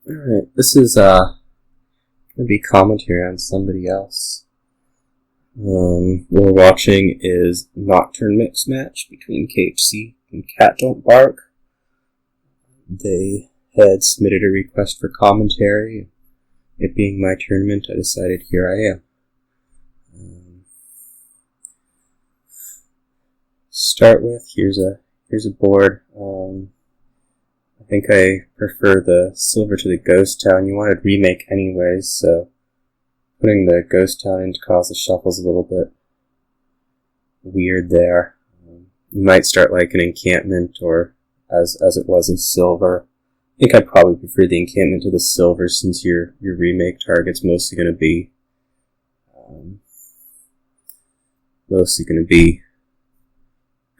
Alright, this is gonna be commentary on somebody else. What we're watching is Nocturne Mix match between kHz and catdontbark. They had submitted a request for commentary. It being my tournament, I decided here I am. Start with, here's a board. I think I prefer the silver to the ghost town. You wanted remake anyways, so putting the ghost town in to cause the shuffles a little bit weird there. You might start like an encampment, or as it was in silver. I think I'd probably prefer the encampment to the silver, since your remake target's mostly going to be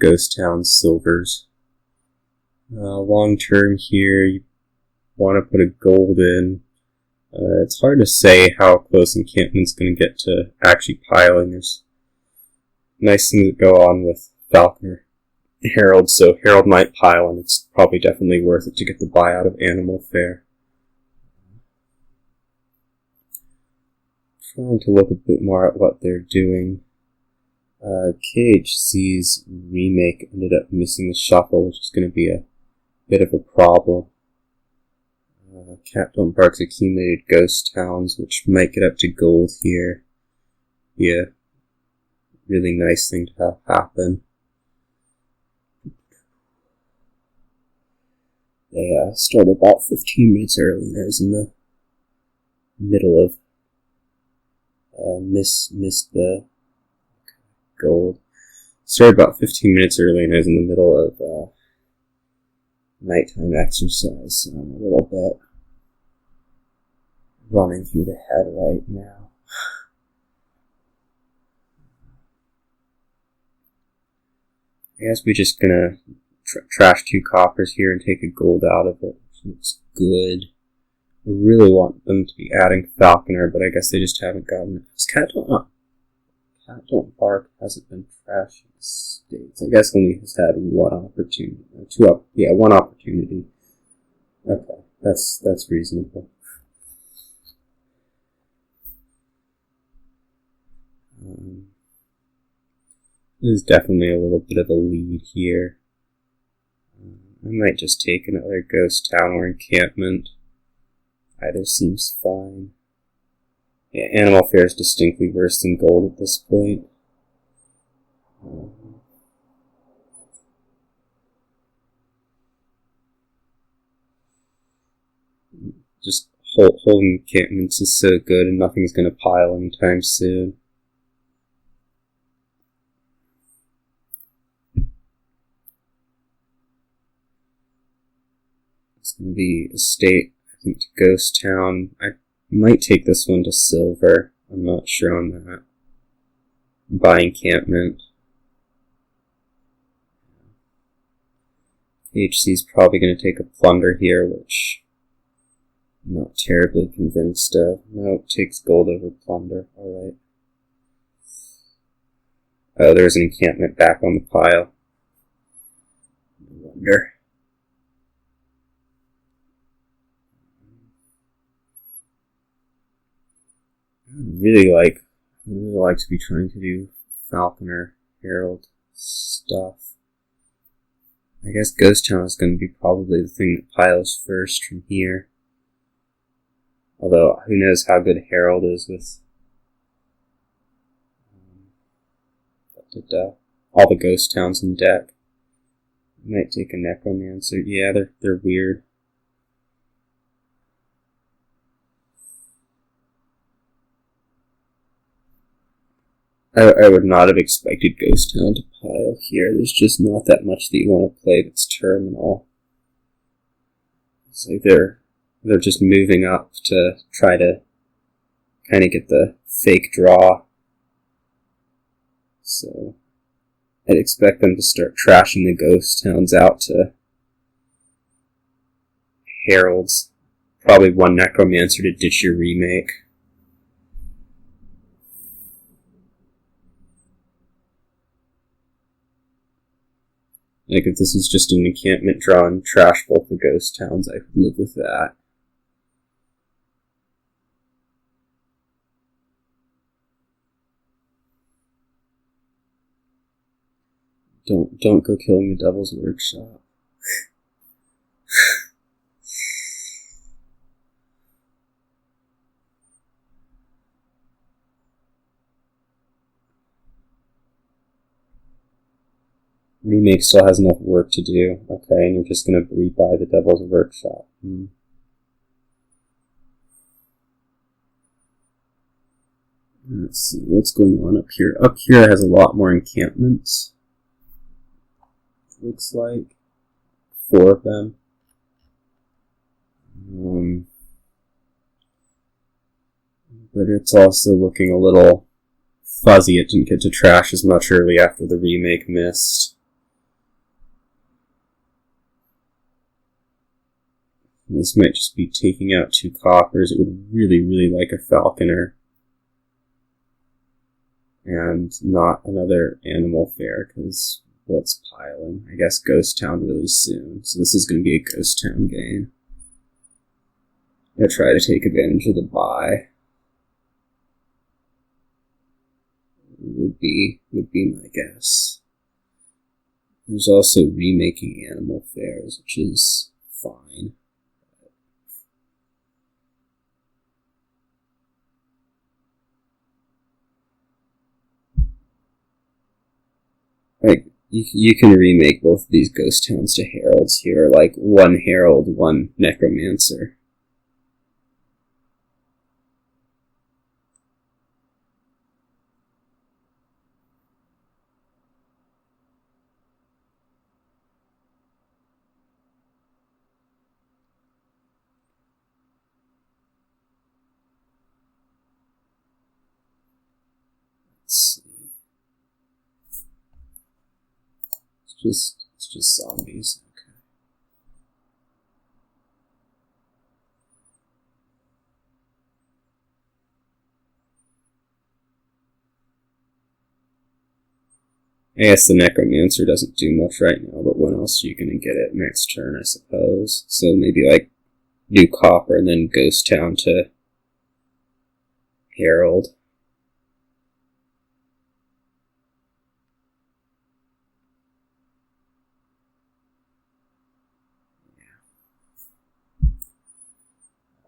ghost town silvers. Long term here, you want to put a gold in. It's hard to say how close encampment's going to get to actually piling. There's nice things that go on with Falconer Herald, so Herald might pile, and it's probably definitely worth it to get the buy out of Animal Fair. Trying to look a bit more at what they're doing. kHz's remake ended up missing the shuffle, which is going to be a bit of a problem. Catdontbark's accumulated ghost towns, which might get up to gold here. Be a really nice thing to have happen. They started about 15 minutes early, and I was in the middle of missed the gold. Started about 15 minutes early, and I was in the middle of nighttime exercise, so I'm a little bit running through the head right now. I guess we're just gonna trash 2 coppers here and take a gold out of it, which looks good. I really want them to be adding Falconer, but I guess they just haven't gotten it. Catdontbark hasn't been trashed in the States. I guess only has had one opportunity. One opportunity. Okay, that's reasonable. There's definitely a little bit of a lead here. I might just take another ghost town or encampment. Either seems fine. Yeah, Animal Fair is distinctly worse than gold at this point. Just holding encampments is so good, and nothing's going to pile anytime soon. It's going to be a state, I think, to Ghost Town. I might take this one to silver. I'm not sure on that. Buy encampment. kHz's probably going to take a plunder here, which I'm not terribly convinced of. No, it takes gold over plunder. Alright. Oh, there's an encampment back on the pile. No wonder. I'd really like to be trying to do Falconer Herald stuff. I guess Ghost Town is going to be probably the thing that piles first from here. Although, who knows how good Herald is with all the Ghost Towns in deck. I might take a Necromancer. Yeah, they're weird. I would not have expected Ghost Town to pile here. There's just not that much that you want to play that's terminal. It's like they're just moving up to try to kind of get the fake draw. So I'd expect them to start trashing the Ghost Towns out to Heralds. Probably one Necromancer to ditch your remake. Like, if this is just an encampment draw and trash both the Ghost Towns, I could live with that. Don't go killing the Devil's Workshop. Remake still has enough work to do. Okay, and you're just gonna rebuy the Devil's Workshop. Let's see what's going on up here. Up here it has a lot more encampments. Looks like 4 of them. But it's also looking a little fuzzy. It didn't get to trash as much early after the remake missed. This might just be taking out 2 coppers. It would really, really like a falconer. And not another animal fair, because what's piling? I guess Ghost Town really soon. So this is going to be a Ghost Town game. I'm going to try to take advantage of the buy. Would be my guess. There's also remaking animal fairs, which is fine. Like, you can remake both of these ghost towns to heralds here, like 1 herald, 1 necromancer. Let's see. It's just zombies. Okay. I guess the necromancer doesn't do much right now, but when else are you going to get it next turn, I suppose? So maybe like new copper and then ghost town to herald.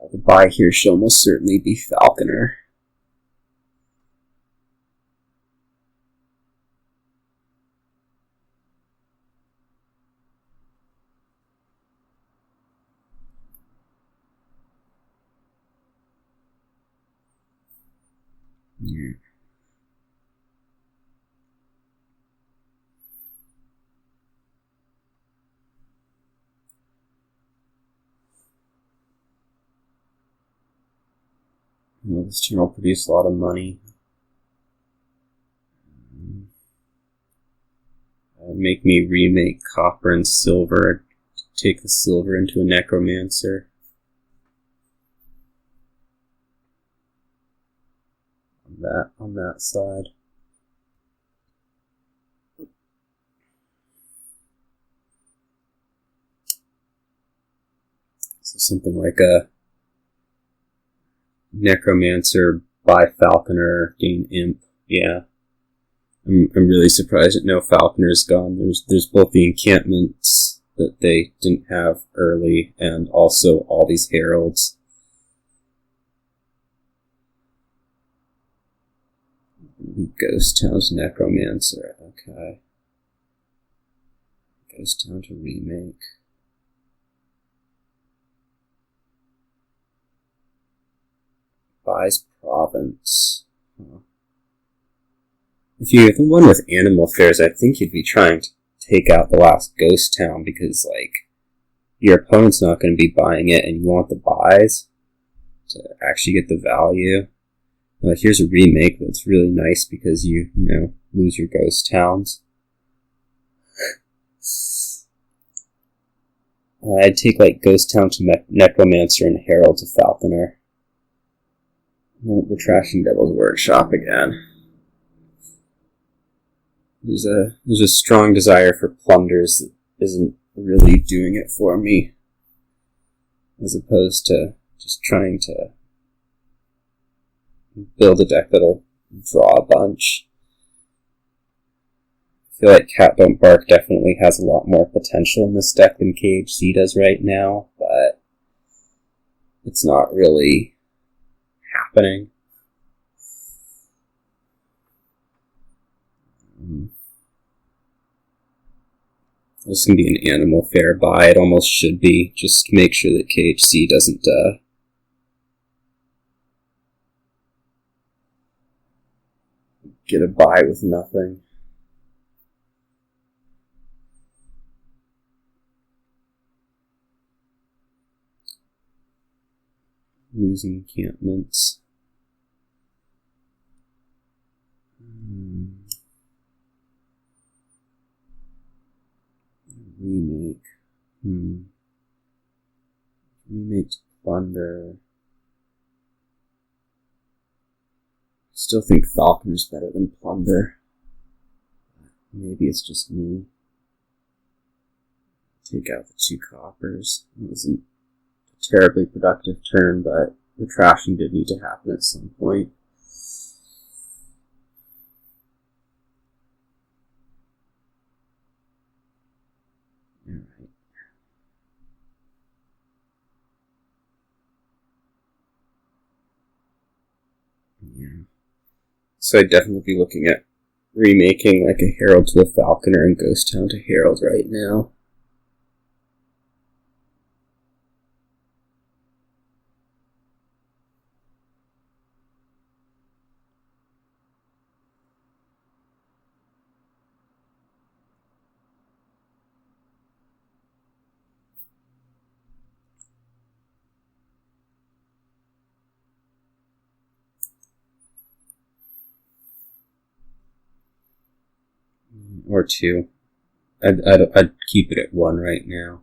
The buy here should almost certainly be falconer. Yeah. Well, this channel produced a lot of money. Make me remake copper and silver. Take the silver into a necromancer. On that side. So something like a necromancer by falconer, gain imp. Yeah. I'm really surprised that no falconer's gone. There's both the encampments that they didn't have early and also all these heralds. Ghost Town's necromancer. Okay. Ghost Town to remake. Buys province. Huh. If you're the one with animal fairs, I think you'd be trying to take out the last ghost town because, like, your opponent's not going to be buying it and you want the buys to actually get the value. Here's a remake that's really nice because you lose your ghost towns. I'd take, like, ghost town to necromancer and herald to falconer. We're trashing Devil's Workshop again. There's a strong desire for plunders that isn't really doing it for me, as opposed to just trying to build a deck that'll draw a bunch. feel like Cat Don't Bark definitely has a lot more potential in this deck than kHz does right now, but it's not really happening. This can be an animal fair buy. It almost should be, just to make sure that kHz doesn't get a buy with nothing. Losing encampments. Remake. Remake to Plunder. Still think Falconer's better than Plunder. Maybe it's just me. Take out the 2 coppers. It wasn't a terribly productive turn, but the trashing did need to happen at some point. Alright. Yeah. So I'd definitely be looking at remaking like a Herald to a Falconer and Ghost Town to Herald right now. Or 2. I'd keep it at 1 right now.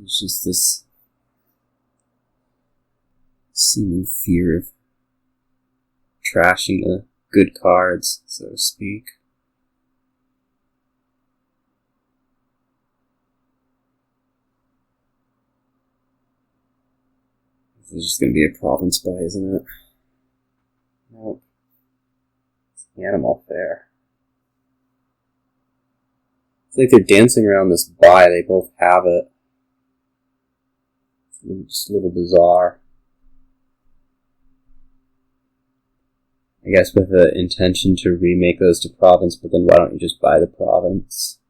It's just this seeming fear of trashing the good cards, so to speak. This is just going to be a province buy, isn't it? Nope. It's Animal Fair. It's like they're dancing around this buy, they both have it. It's just a little bizarre. I guess with the intention to remake those to province, but then why don't you just buy the province?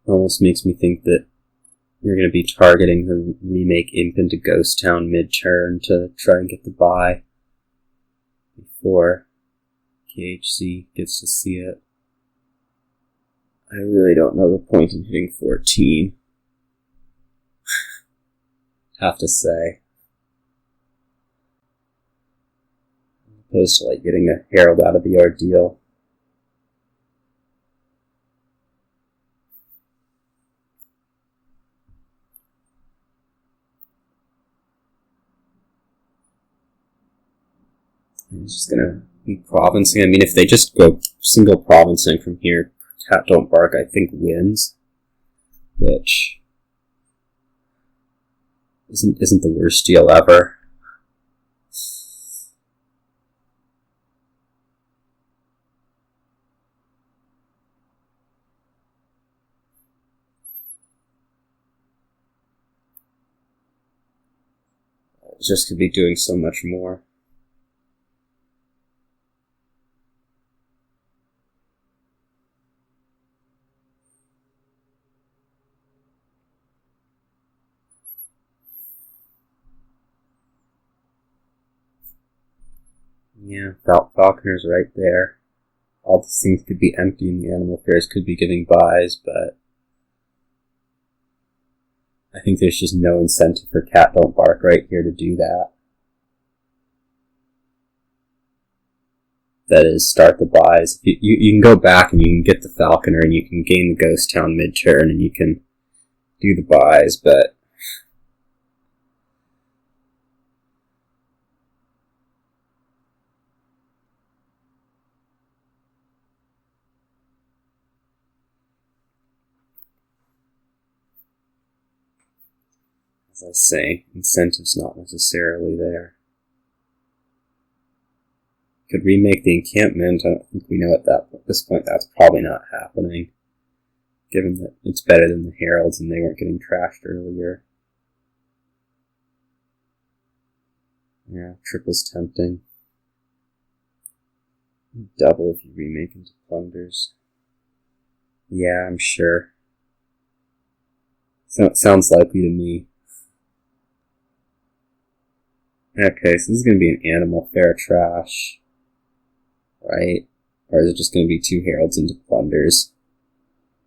Almost makes me think that you're going to be targeting the remake Imp into Ghost Town mid-turn to try and get the buy before kHz gets to see it. I really don't know the point in hitting 14. Have to say. As opposed to like getting a Herald out of the ordeal. I'm just gonna be provincing. I mean, if they just go single provincing from here, Cat Don't Bark, I think, wins. Which isn't the worst deal ever. Just could be doing so much more. Yeah, Falconer's right there. All these things could be empty and the animal fairs could be giving buys, but I think there's just no incentive for Cat Don't Bark right here to do that. That is, start the buys. You can go back and you can get the Falconer and you can gain the Ghost Town mid-turn and you can do the buys, but as I say, incentive's not necessarily there. Could remake the encampment. I don't think we know at this point that's probably not happening, given that it's better than the heralds and they weren't getting trashed earlier. Yeah, triple's tempting. Double if you remake into plunders. Yeah, I'm sure. So it sounds likely to me. Okay, so this is going to be an animal fair trash. Right? Or is it just going to be 2 heralds into plunders?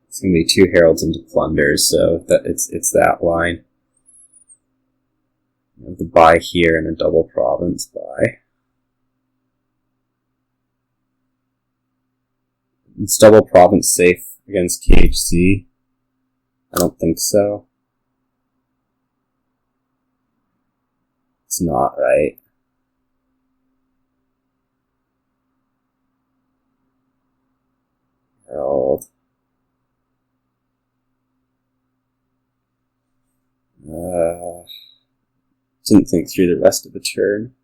It's going to be 2 heralds into plunders, so that it's that line. You have the buy here and a double province buy. Is double province safe against kHz? I don't think so. It's not, right? Herald. Didn't think through the rest of the turn.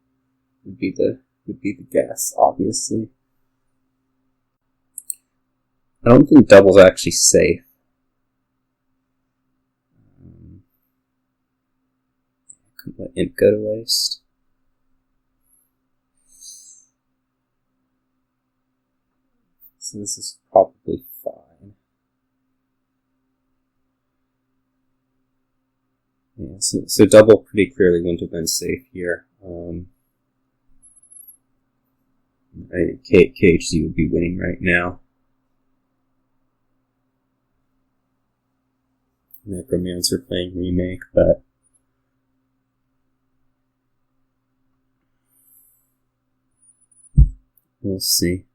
Would be the guess, obviously. I don't think double's actually safe. Couldn't let imp go to waste. So this is probably fine. Yeah, so double pretty clearly wouldn't have been safe here. kHz would be winning right now. Necromancer playing remake, but we'll see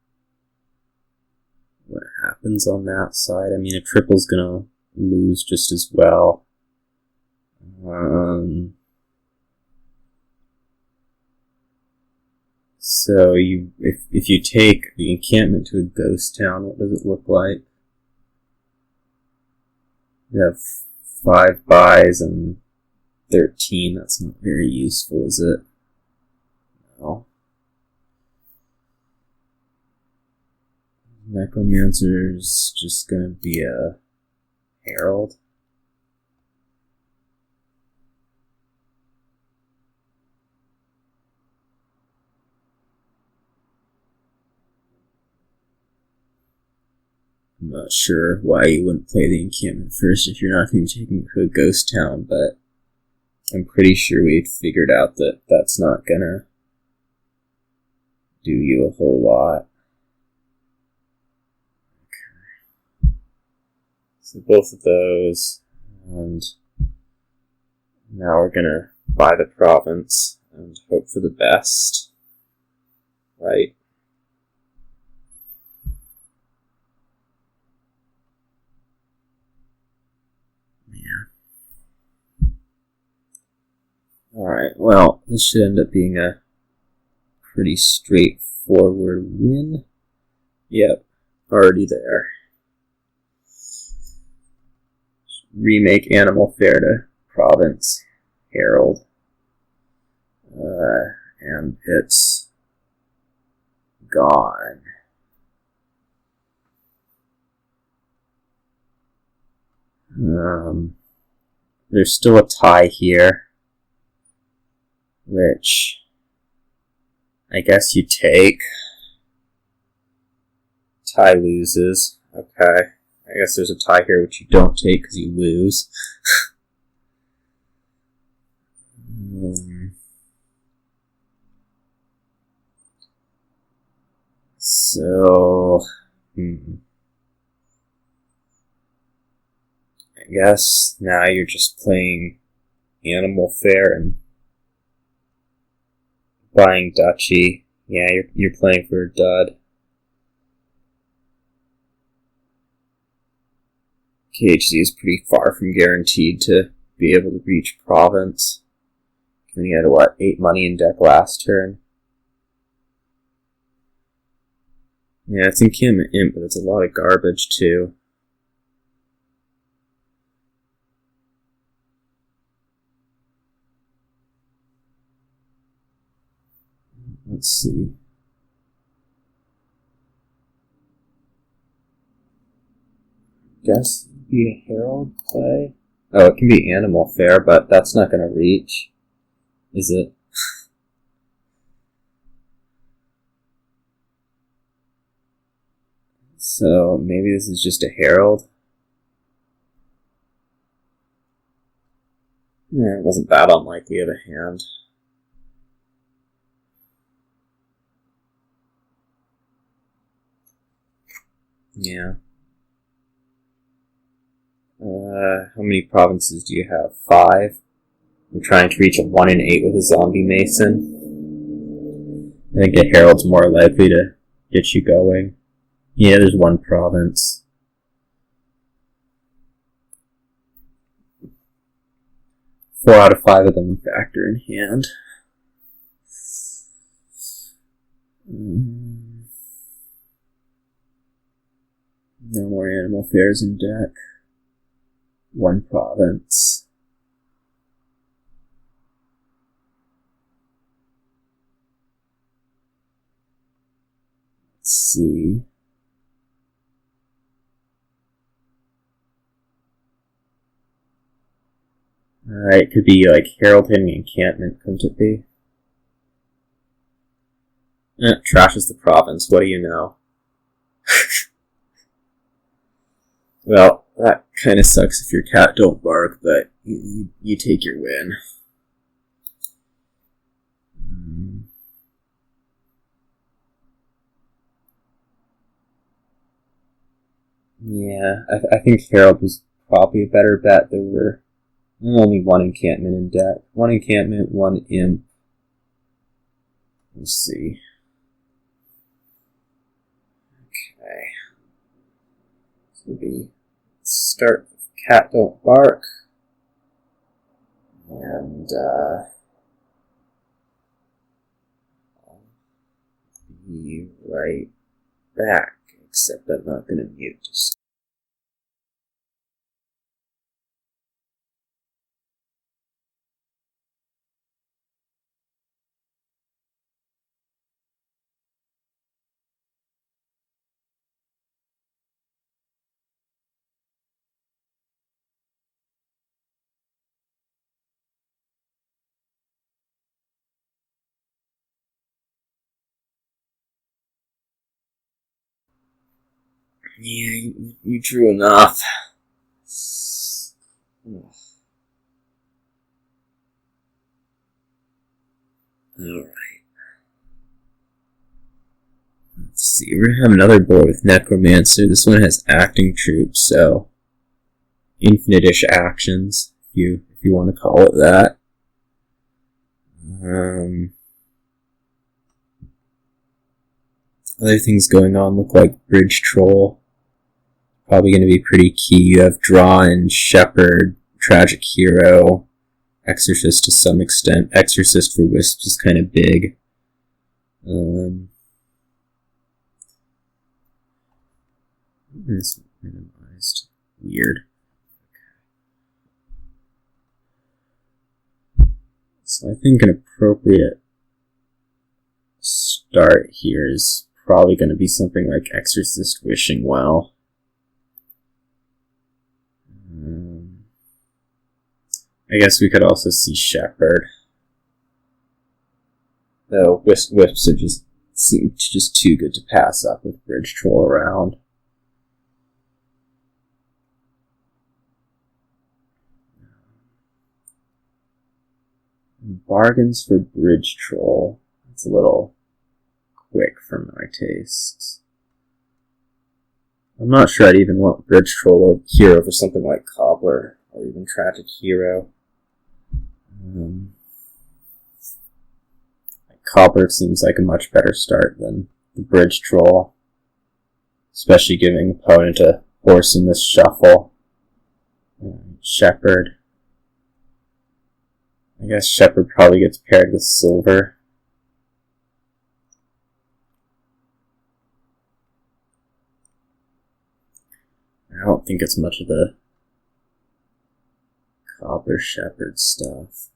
what happens on that side. I mean, a triple's gonna lose just as well. So if you take the encampment to a ghost town, what does it look like? You have 5 buys and 13. That's not very useful, is it? No. Necromancer's just gonna be a herald. I'm not sure why you wouldn't play the encampment first if you're not going to be taking to a ghost town, but I'm pretty sure we'd figured out that that's not gonna do you a whole lot. Okay. So both of those, and now we're gonna buy the province and hope for the best, right? Alright, well, this should end up being a pretty straightforward win. Yep, already there. Remake Animal Fair to Province Herald. And it's gone. There's still a tie here, which I guess you take. Tie loses. Okay. I guess there's a tie here which you don't take because you lose. So, I guess now you're just playing Animal Fair and buying Duchy. Yeah, you're playing for a dud. kHz is pretty far from guaranteed to be able to reach Province. And he had, 8 money in deck last turn. Yeah, it's encampment imp, but it's a lot of garbage too. Let's see. Guess it'd be a herald play. Oh, it can be animal fair, but that's not going to reach, is it? So maybe this is just a herald. Yeah, it wasn't that unlikely of a hand. Yeah. How many provinces do you have? 5? I'm trying to reach a 1 in 8 with a zombie mason. I think a herald's more likely to get you going. Yeah, there's 1 province. Four out of 5 of them factor in hand. No more animal fairs in deck. 1 province. Let's see. Alright, it could be like herald hitting encampment, couldn't it be? Trashes the province, what do you know? Well, that kind of sucks if your cat don't bark, but you take your win. Yeah, I think herald was probably a better bet. There were only 1 encampment in deck. 1 encampment, 1 imp. Let's see. Okay. This will be start with cat don't bark. And I'll be right back, except I'm not going to mute just. Yeah, you drew enough. Alright. Let's see, we're gonna have another board with Necromancer. This one has acting troops, so infinite-ish actions, if you want to call it that. Other things going on look like Bridge Troll. Probably going to be pretty key. You have Draw and Shepherd, Tragic Hero, Exorcist to some extent. Exorcist for Wisps is kind of big. It's minimized. Weird. So I think an appropriate start here is probably going to be something like Exorcist Wishing Well. I guess we could also see Shepherd. Though Wisps are seem just too good to pass up with Bridge Troll around. Bargains for Bridge Troll. It's a little quick for my tastes. I'm not sure I'd even want Bridge Troll here over something like Cobbler or even Tragic Hero. Cobbler seems like a much better start than the Bridge Troll, especially giving opponent a horse in this shuffle. Shepherd. I guess Shepherd probably gets paired with Silver. I don't think it's much of the Cobbler Shepherd stuff.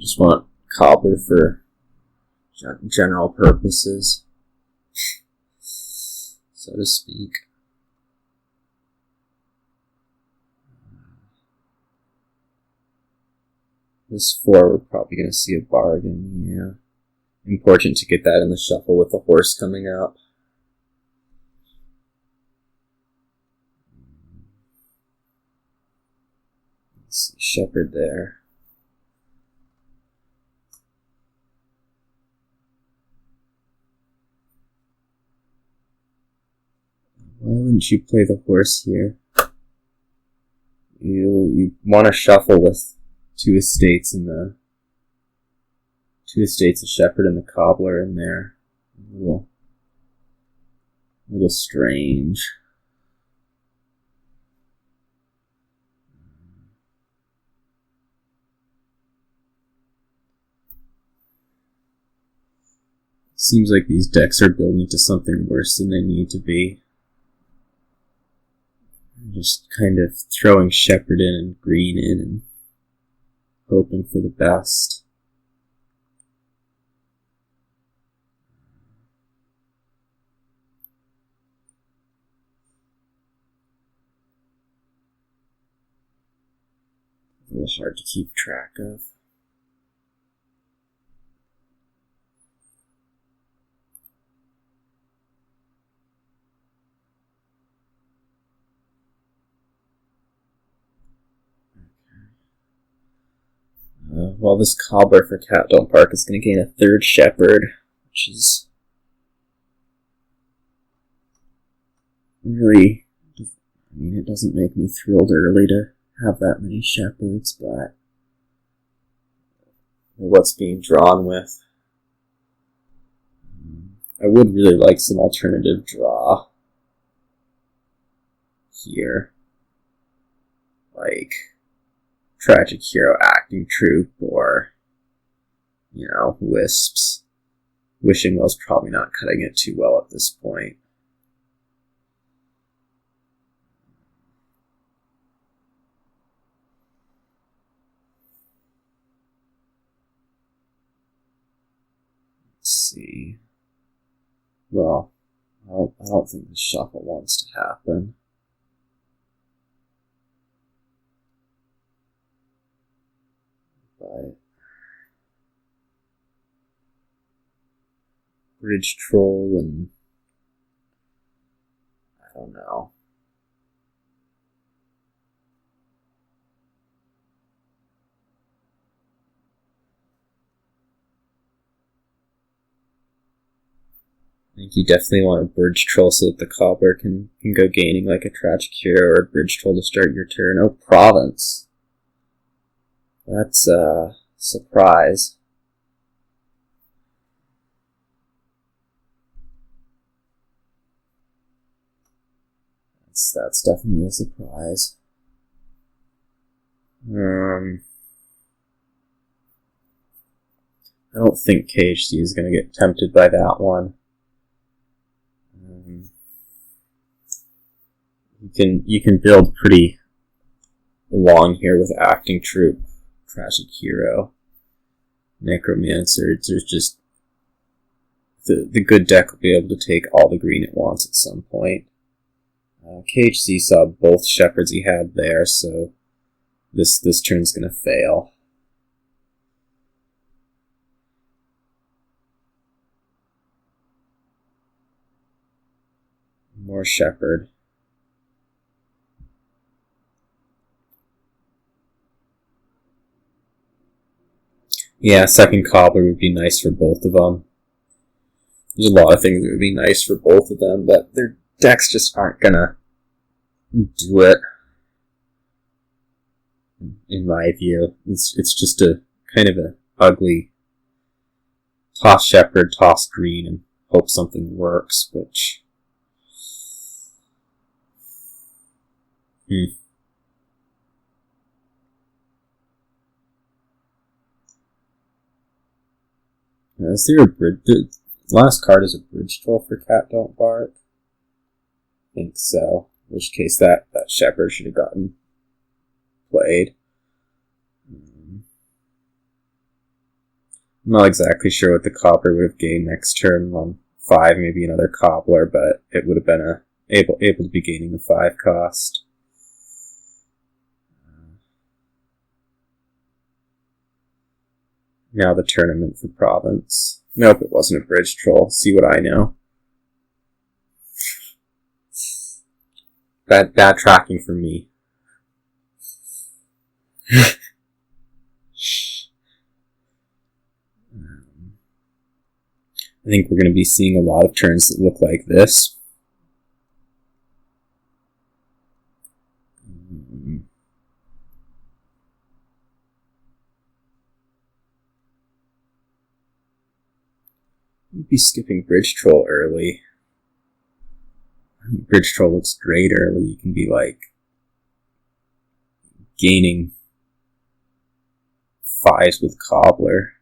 just want cobbler for general purposes, so to speak. This 4, we're probably going to see a bargain, yeah. Important to get that in the shuffle with the horse coming up. Let's see, shepherd there. Why wouldn't you play the horse here? You want to shuffle with two estates, a shepherd and the cobbler in there. A little strange. Seems like these decks are building to something worse than they need to be. Just kind of throwing shepherd in and green in and hoping for the best. A little hard to keep track of. Well, this cobbler for Catdontbark is going to gain a 3rd shepherd, which is really, it doesn't make me thrilled early to have that many shepherds, but what's being drawn with. I would really like some alternative draw here, like Tragic Hero Acting Troupe, or, Wisps. Wishing Well's probably not cutting it too well at this point. Let's see. Well, I don't think the shuffle wants to happen. But Bridge Troll and I don't know. I think you definitely want a Bridge Troll so that the cobbler can go gaining like a Tragic Hero, or a Bridge Troll to start your turn. Oh, Province. That's a surprise. That's definitely a surprise. I don't think kHz is going to get tempted by that one. You can build pretty long here with Acting Troupe, Tragic Hero, Necromancer. There's just the good deck will be able to take all the green it wants at some point. kHz saw both shepherds he had there, so this turn's gonna fail. More shepherd. Yeah, second cobbler would be nice for both of them. There's a lot of things that would be nice for both of them, but their decks just aren't gonna do it, in my view. It's just a kind of a ugly toss shepherd, toss green, and hope something works, which... Is there a bridge? The last card is a Bridge Troll for Catdontbark. I think so. In which case that shepherd should have gotten played. I'm not exactly sure what the cobbler would have gained next turn on 5, maybe another cobbler, but it would have been able to be gaining the 5 cost. Now the tournament for province. Nope, it wasn't a bridge troll. See what I know. Bad tracking for me. I think we're going to be seeing a lot of turns that look like this. You'd be skipping Bridge Troll early. Bridge Troll looks great early. You can be like gaining 5s with Cobbler.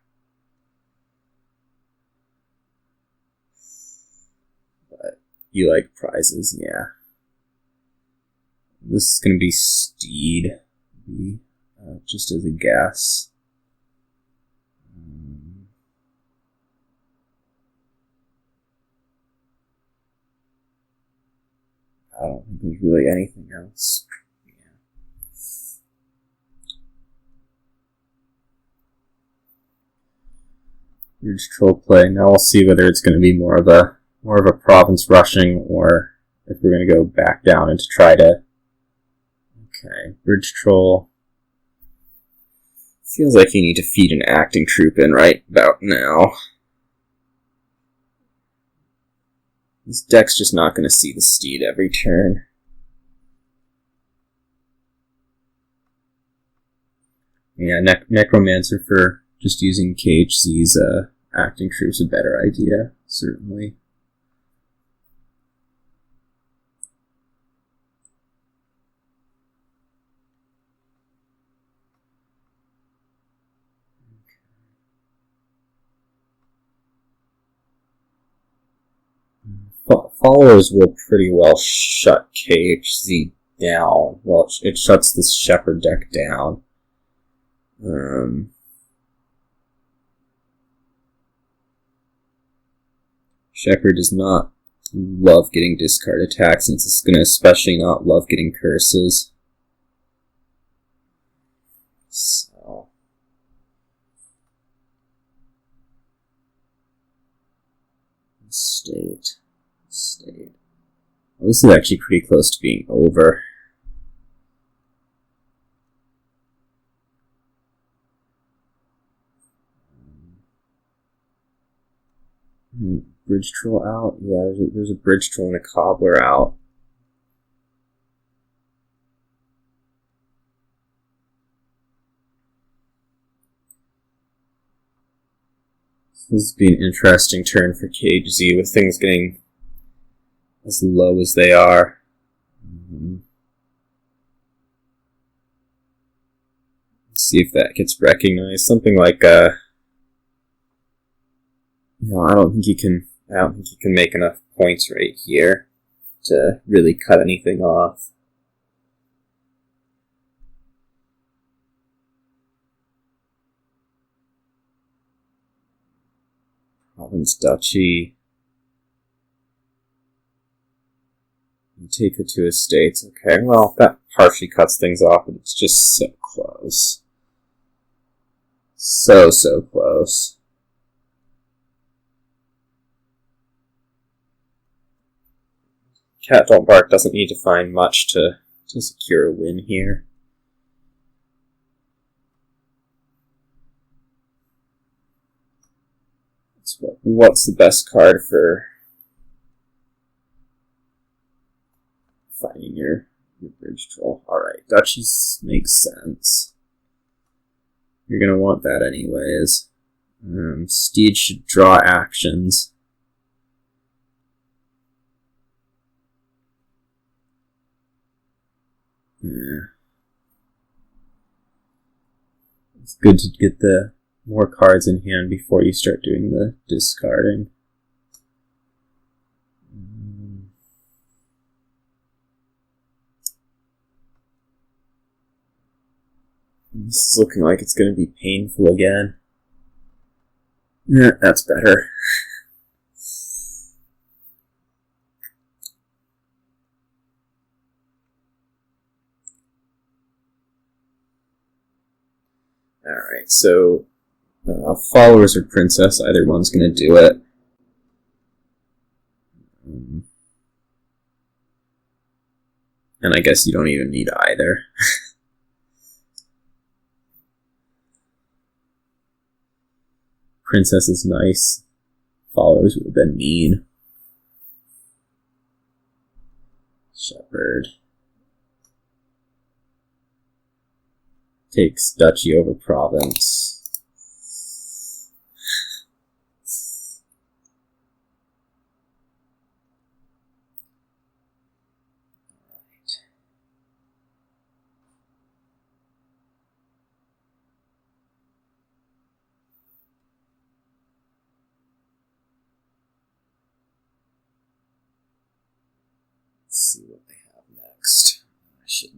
But you like prizes, yeah. This is going to be Steed, just as a guess. I don't think there's really anything else. Yeah. Bridge Troll play. Now we'll see whether it's going to be more of a province rushing, or if we're going to go back down and to try to. Okay, Bridge Troll. Feels like you need to feed an acting troop in right about now. This deck's just not going to see the Steed every turn. Yeah, Necromancer for just using kHz's acting troops a better idea, certainly. Followers will pretty well shut kHz down. Well, it shuts this Shepherd deck down. Shepherd does not love getting discard attacks, and it's going to especially not love getting curses. So. State. Well, this is actually pretty close to being over. Bridge Troll out? Yeah, there's a Bridge Troll and a Cobbler out. This would be an interesting turn for kHz with things getting as low as they are. Let's see if that gets recognized. Something like I don't think you can make enough points right here to really cut anything off. Province Duchy. You take the 2 estates. Okay, well, that partially cuts things off, but it's just so close. So close. Catdontbark doesn't need to find much to secure a win here. What's the best card for finding your Bridge Troll? Alright, Duchies makes sense. You're going to want that anyways. Steed should draw actions. Yeah. It's good to get the more cards in hand before you start doing the discarding. This is looking like it's going to be painful again. Yeah, that's better. Alright, so followers or princess, either one's going to do it. And I guess you don't even need either. Princess is nice. Followers would have been mean. Shepherd. Takes duchy over province. Let's see what they have next. I should.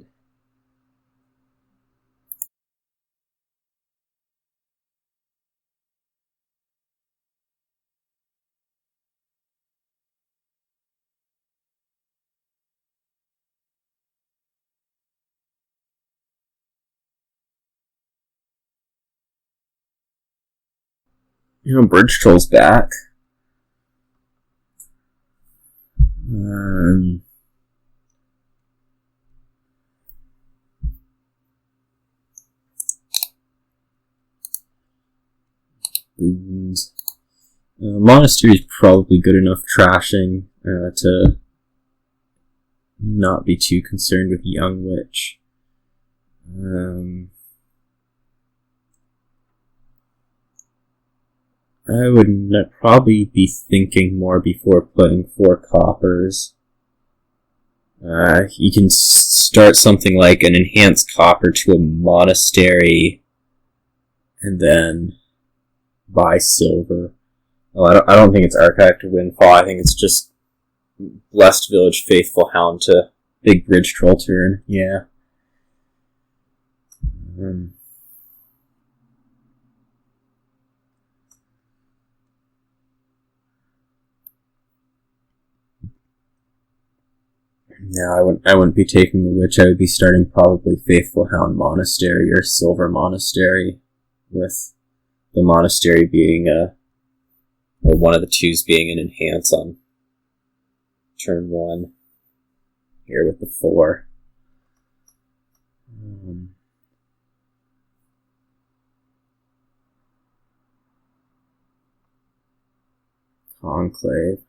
You know, Bridge Troll's back. Boons. Monastery is probably good enough trashing to not be too concerned with Young Witch. I would probably be thinking more before putting 4 coppers. You can start something like an enhanced copper to a monastery, and then buy silver. Well, I don't think it's Archive to Windfall. I think it's just Blessed Village, Faithful Hound to Big Bridge Troll turn. Yeah. No, I wouldn't be taking the Witch. I would be starting probably Faithful Hound Monastery or Silver Monastery, with the Monastery being or one of the twos being an enhance on turn 1. Here with the 4. Conclave.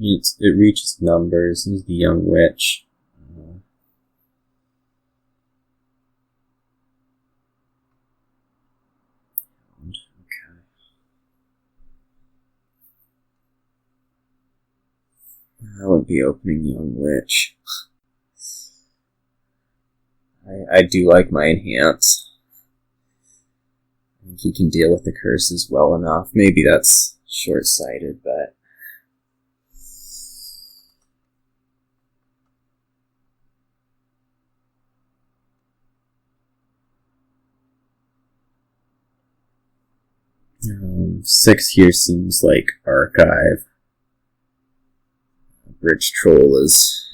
It reaches numbers. Use the Young Witch. Okay. I wouldn't be opening Young Witch. I do like my enhance. I think he can deal with the curses well enough. Maybe that's short-sighted, but... Six here seems like Archive. Bridge Troll is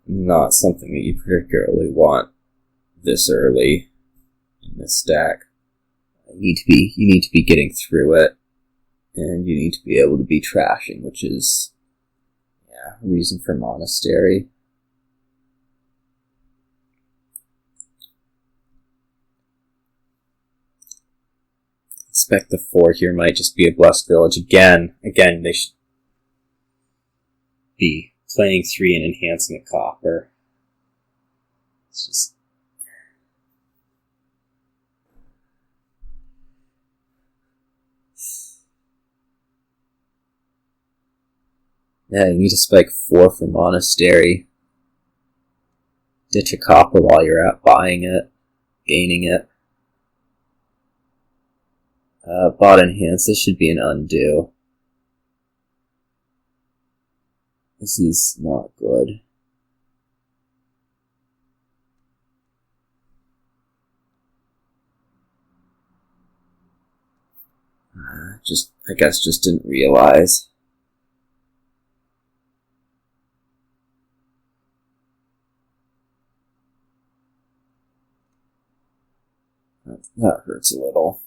not something that you particularly want this early in this deck. You need to be getting through it, and you need to be able to be trashing, which is a reason for Monastery. Expect the 4 here might just be a Blessed Village again. Again, they should be playing 3 and enhancing a copper. It's just... Yeah, you need to spike 4 for Monastery. Ditch a copper while you're out buying it, gaining it. Bought enhance, this should be an undo. This is not good. I guess just didn't realize. That hurts a little.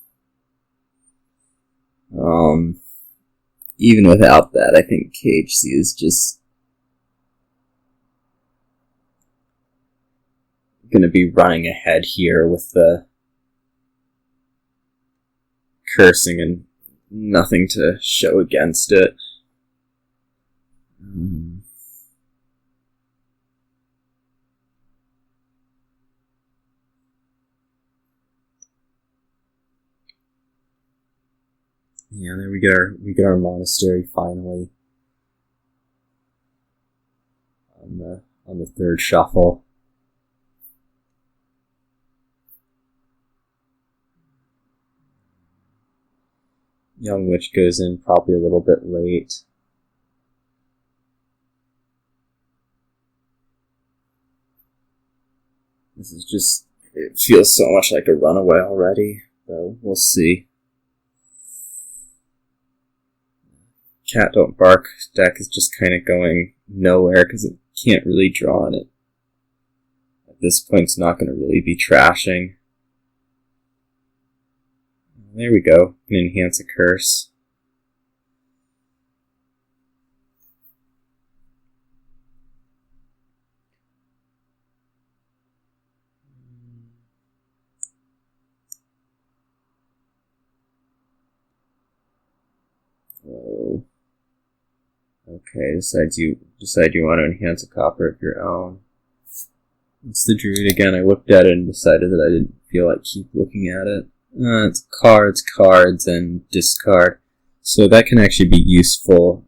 Even without that, I think kHz is just going to be running ahead here with the cursing and nothing to show against it. Yeah, there we get our monastery finally on the third shuffle. Young Witch goes in probably a little bit late. This is just, it feels so much like a runaway already, though we'll see. Cat-Don't-Bark deck is just kind of going nowhere because it can't really draw on it. At this point, it's not going to really be trashing. There we go. Can enhance a curse. Whoa. Okay, decide you want to enhance a copper of your own. It's the druid again. I looked at it and decided that I didn't feel like keep looking at it. It's cards, and discard. So that can actually be useful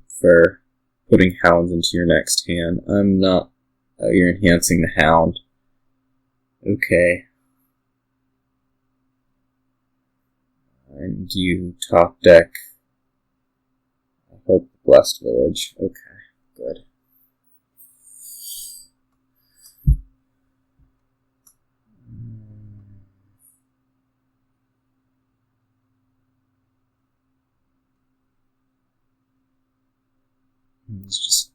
for putting hounds into your next hand. I'm not... Oh, you're enhancing the hound. Okay. And you top deck... I hope Blessed Village. Okay, good. It's just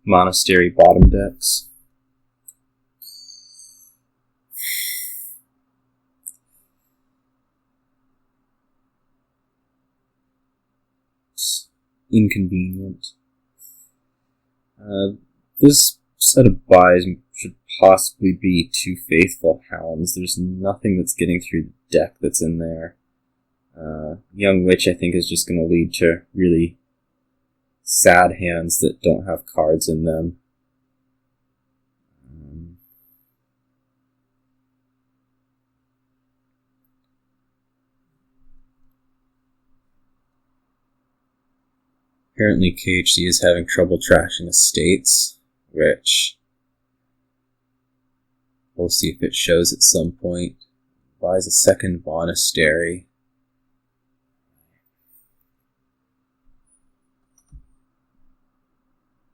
monastery bottom decks. It's inconvenient. This set of buys should possibly be 2 Faithful Hounds. There's nothing that's getting through the deck that's in there. Young Witch, I think, is just going to lead to really sad hands that don't have cards in them. Apparently kHz is having trouble trashing estates, which we'll see if it shows at some point. Buys a second monastery.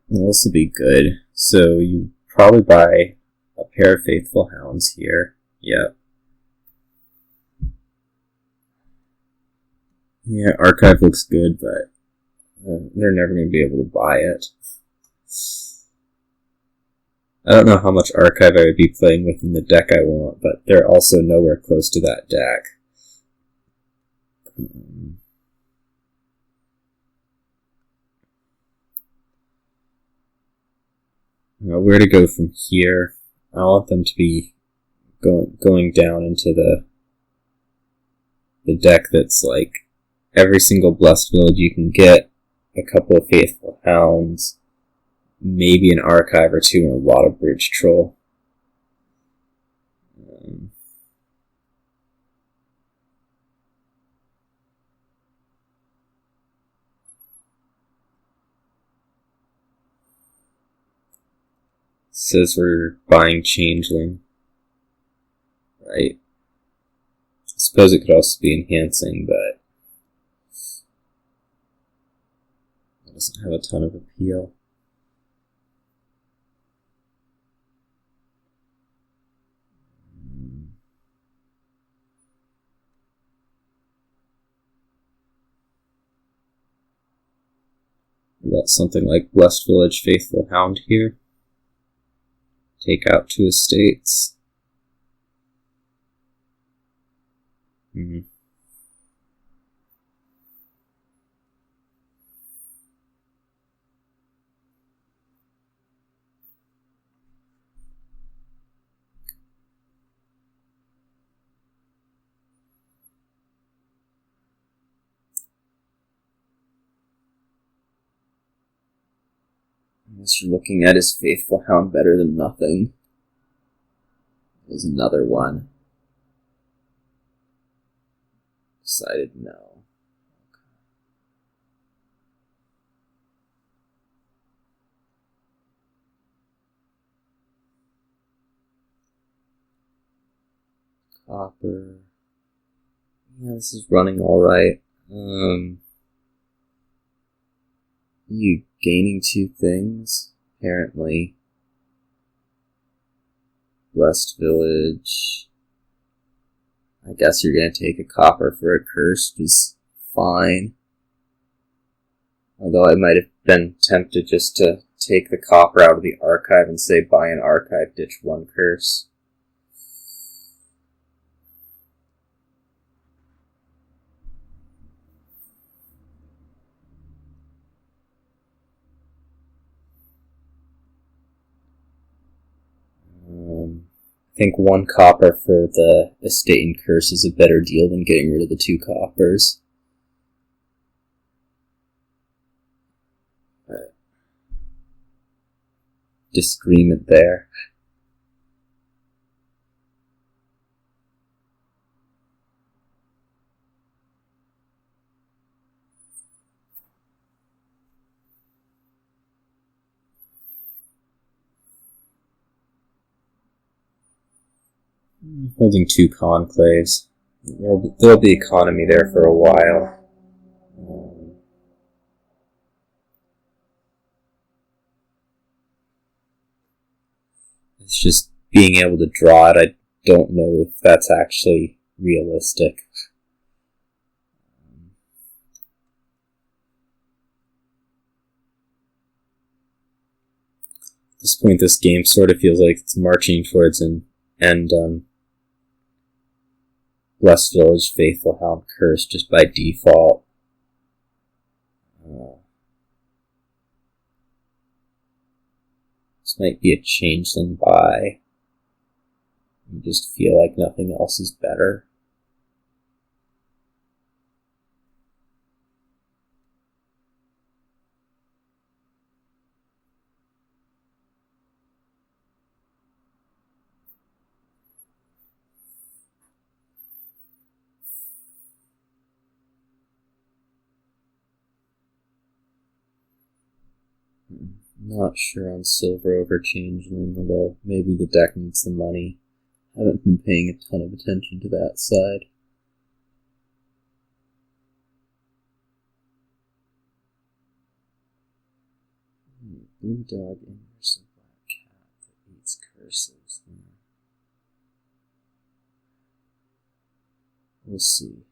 This will be good. So you probably buy a pair of Faithful Hounds here. Yep. Yeah, Archive looks good, but they're never going to be able to buy it. I don't know how much Archive I would be playing with in the deck I want, but they're also nowhere close to that deck. Where to go from here? I want them to be going down into the deck that's like every single Blessed Village you can get, a couple of Faithful Hounds, maybe an Archive or 2, and a lot of Bridge Troll. Says we're buying Changeling, right? I suppose it could also be enhancing, but it doesn't have a ton of appeal. What about something like Blessed Village Faithful Hound here? Take out 2 estates. I guess you're looking at his Faithful Hound better than nothing. There's another one. Decided no. Copper. Yeah, this is running alright. You gaining 2 things? Apparently. Blessed Village. I guess you're gonna take a copper for a curse, which is fine. Although I might have been tempted just to take the copper out of the archive and say buy an archive, ditch 1 curse. I think 1 copper for the estate and curse is a better deal than getting rid of the 2 coppers. Disagreement there. Holding 2 conclaves. There'll be economy there for a while. It's just being able to draw it. I don't know if that's actually realistic. At this point, this game sort of feels like it's marching towards an end on Blessed Village Faithful Hound Curse just by default. This might be a changeling buy. You just feel like nothing else is better. Not sure on silver over changeling, although maybe the deck needs the money. Haven't been paying a ton of attention to that side. Blue dog inverse of black cat that eats curses. We'll see.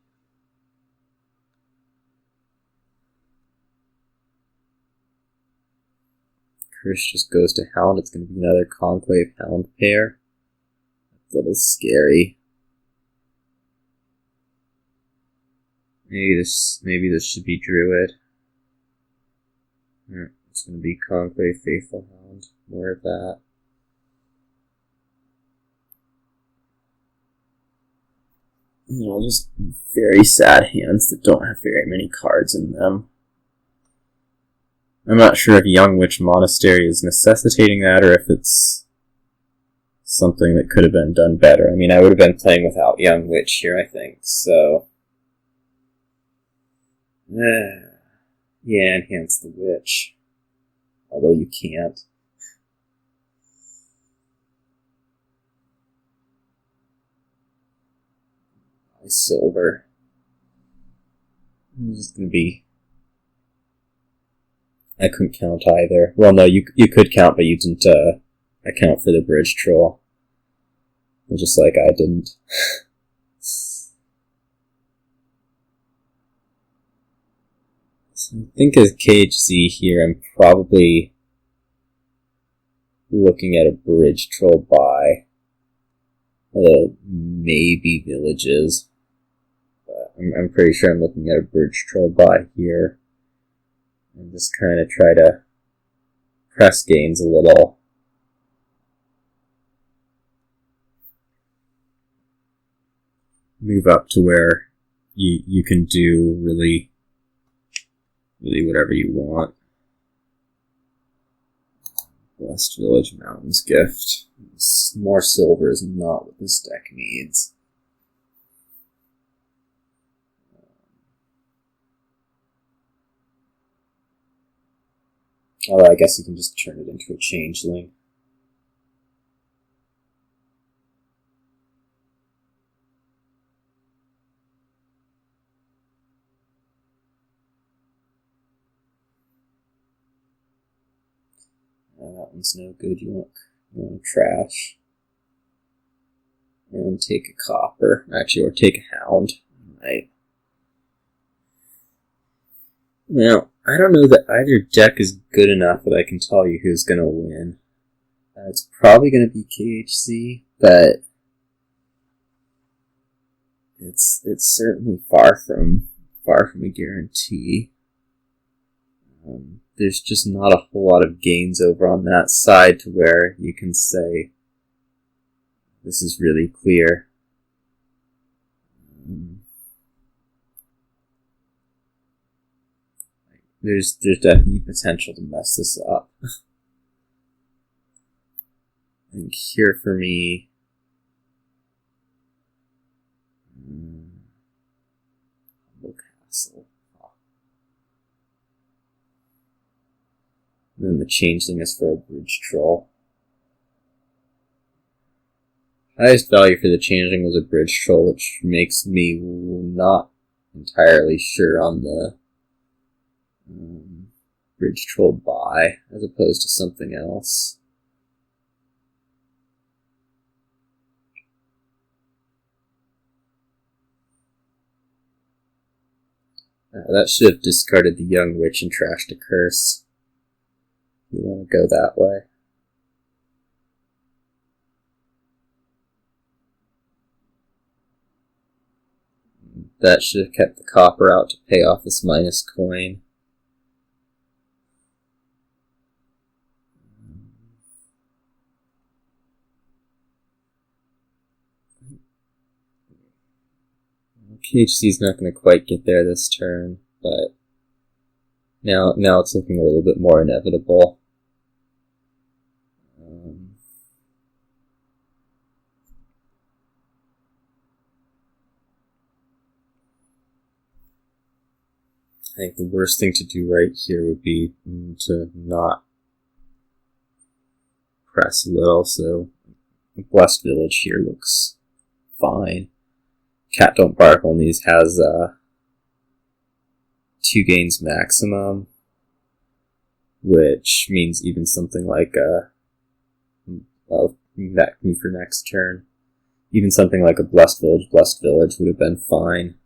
Curse just goes to Hound. It's going to be another Conclave Hound pair. That's a little scary. Maybe this should be Druid. It's going to be Conclave Faithful Hound. More of that. Just very sad hands that don't have very many cards in them. I'm not sure if Young Witch Monastery is necessitating that or if it's something that could have been done better. I mean, I would have been playing without Young Witch here, I think, so... Yeah, enhance the Witch. Although you can't. Buy silver. This is going to be... I couldn't count either. Well, no, you could count, but you didn't account for the bridge troll. Just like I didn't. So I think as kHz here, I'm probably looking at a bridge troll by, although maybe villages. But I'm pretty sure I'm looking at a bridge troll by here. And just kind of try to press gains a little. Move up to where you can do really whatever you want. West Village Mountains Gift. More silver is not what this deck needs. Although I guess you can just turn it into a changeling. That one's no good. You want trash. And take a copper. Actually, or take a hound. Right. Now, I don't know that either deck is good enough that I can tell you who's going to win. It's probably going to be kHz, but it's certainly far from a guarantee. There's just not a whole lot of gains over on that side to where you can say this is really clear. There's definitely potential to mess this up. I think here for me, Humble Castle. And then the changeling is for a bridge troll. Highest value for the changeling was a bridge troll, which makes me not entirely sure on the bridge troll buy as opposed to something else. That should have discarded the young witch and trashed a curse. You want to go that way. That should have kept the copper out to pay off this minus coin. kHz is not going to quite get there this turn, but now it's looking a little bit more inevitable. I think the worst thing to do right here would be to not press a little, so Blessed Village here looks fine. Catdontbark only has 2 gains maximum, which means even something like that for next turn. Even something like a Blessed Village would have been fine.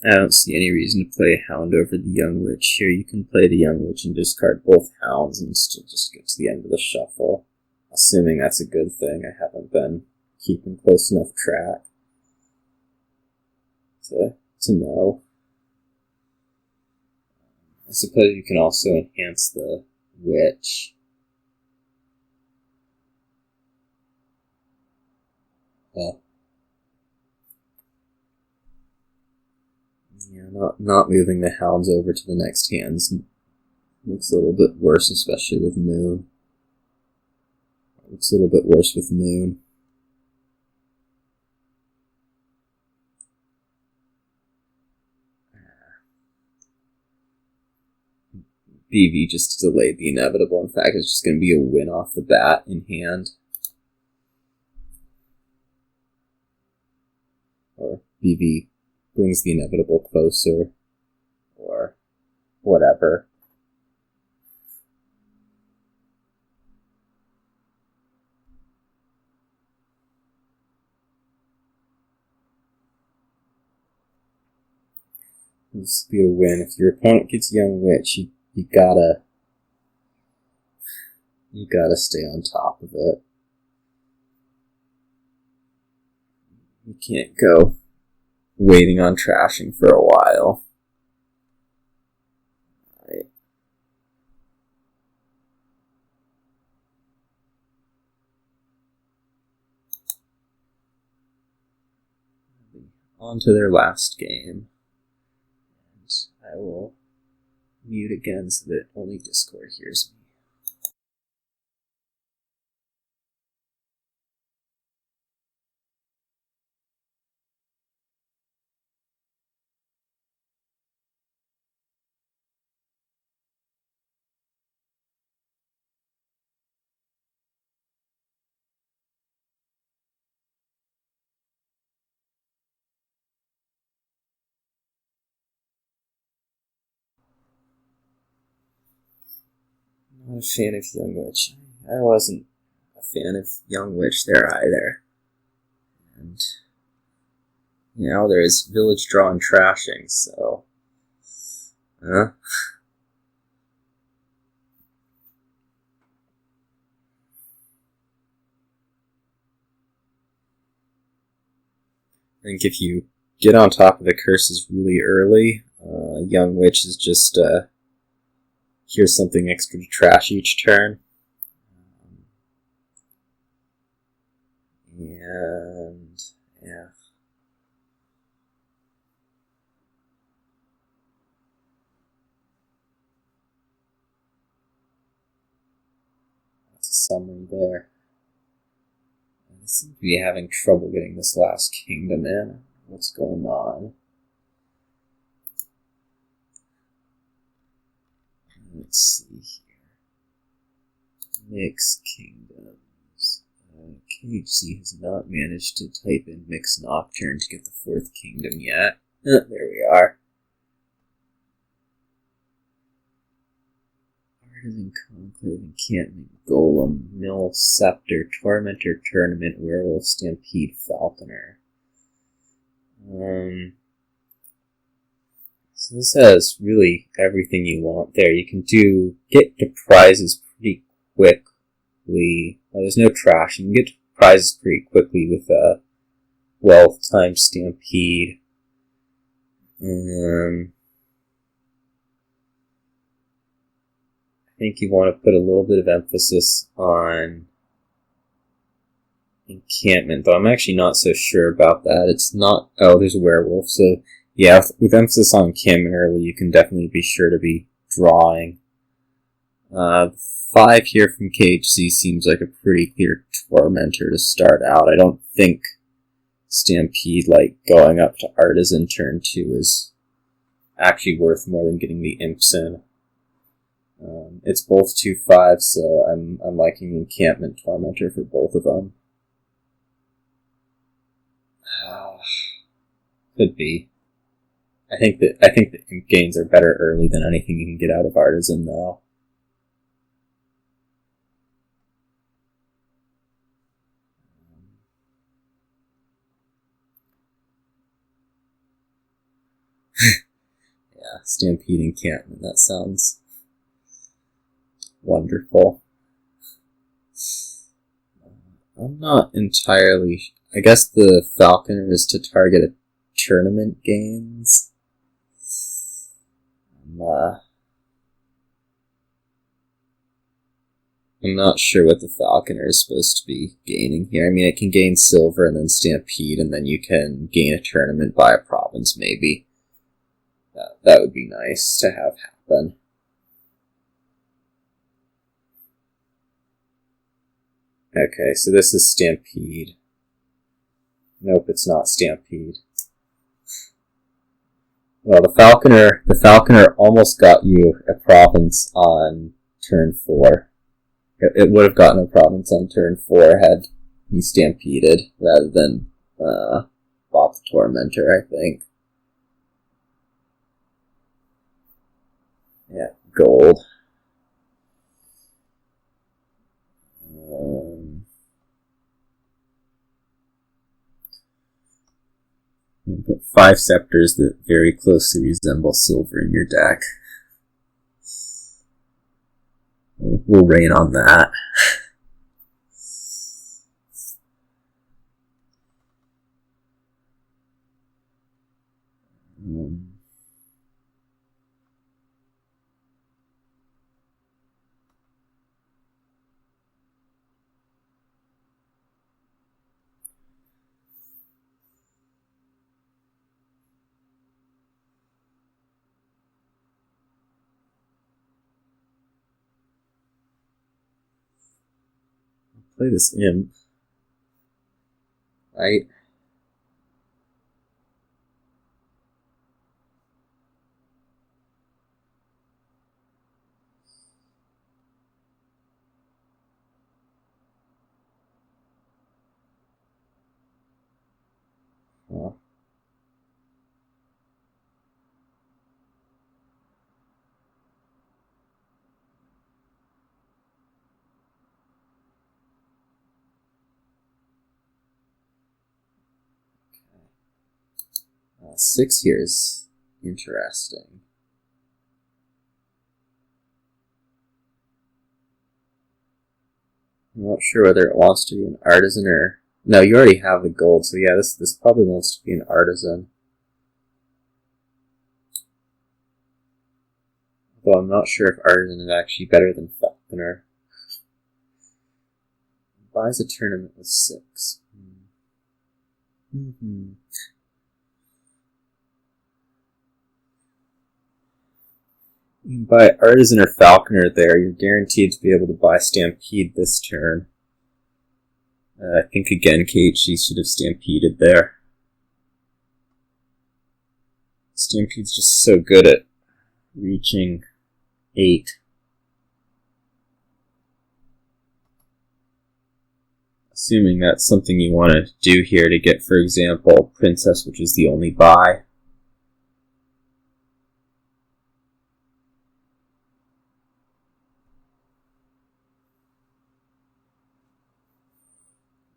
I don't see any reason to play a hound over the young witch. Here you can play the young witch and discard both hounds and still just get to the end of the shuffle. Assuming that's a good thing. I haven't been keeping close enough track to know. I suppose you can also enhance the witch. Yeah, not moving the hounds over to the next hands looks a little bit worse, especially with Moon. Looks a little bit worse with Moon. BV just delayed the inevitable. In fact, it's just going to be a win off the bat in hand. Or BV brings the inevitable closer, or whatever. This will be a win. If your opponent gets Young Witch, you gotta stay on top of it. You can't go waiting on trashing for a while. Right. On to their last game. I will mute again so that only Discord hears me. Not a fan of Young Witch. I wasn't a fan of Young Witch there either. And, you know, there is Village Draw and Trashing, so... I think if you get on top of the curses really early, Young Witch is just... here's something extra to trash each turn. And, yeah. That's a summary there. I seem to be having trouble getting this last kingdom in. What's going on? Let's see here. Mix Kingdoms. kHz has not managed to type in Mix Nocturne to get the 4th kingdom yet. There we are. Artisan Conclave, Encampment, Golem, Mill, Scepter, Tormentor, Tournament, Werewolf, Stampede, Falconer. So this has really everything you want there. You can get to prizes pretty quickly. Well, there's no trash. You can get to prizes pretty quickly with Wealth times Stampede. I think you want to put a little bit of emphasis on Encampment, though I'm actually not so sure about that. It's not... Oh, there's a Werewolf, so... Yeah, with emphasis on Encampment early, you can definitely be sure to be drawing. 5 here from kHz seems like a pretty clear Tormentor to start out. I don't think Stampede, like, going up to Artisan turn 2 is actually worth more than getting the Imps in. It's both 2/5, so I'm liking Encampment Tormentor for both of them. Could be. I think the imp gains are better early than anything you can get out of Artisan, though. Yeah, Stampede Encampment, that sounds wonderful. I'm not entirely... I guess the Falconer is to target a tournament gains. I'm not sure what the Falconer is supposed to be gaining here. I mean, it can gain silver and then Stampede, and then you can gain a tournament by a province, maybe. That would be nice to have happen. Okay, so this is Stampede. Nope, it's not Stampede. Well, the Falconer almost got you a province on turn 4. It would have gotten a province on turn 4 had he stampeded rather than bought the Tormentor, I think. Yeah, gold. You put 5 scepters that very closely resemble silver in your deck. We'll rain on that. Play this imp. Right? Well, 6 years. Interesting. I'm not sure whether it wants to be an artisan or... No, you already have the gold, so yeah, this probably wants to be an artisan. Though I'm not sure if artisan is actually better than Falconer. Buys a tournament with 6. Mm-hmm. You can buy Artisan or Falconer there. You're guaranteed to be able to buy Stampede this turn. I think again kHz should have Stampeded there. Stampede's just so good at reaching 8. Assuming that's something you want to do here to get, for example, Princess, which is the only buy.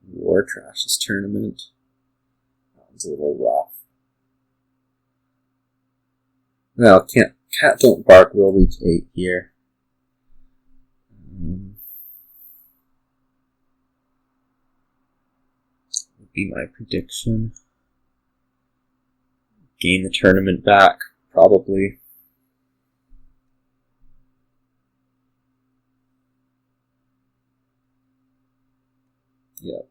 War Trash this tournament. That one's a little rough. Well, Cat-Don't-Bark will reach 8 here. Would be my prediction. Gain the tournament back, probably. Yep.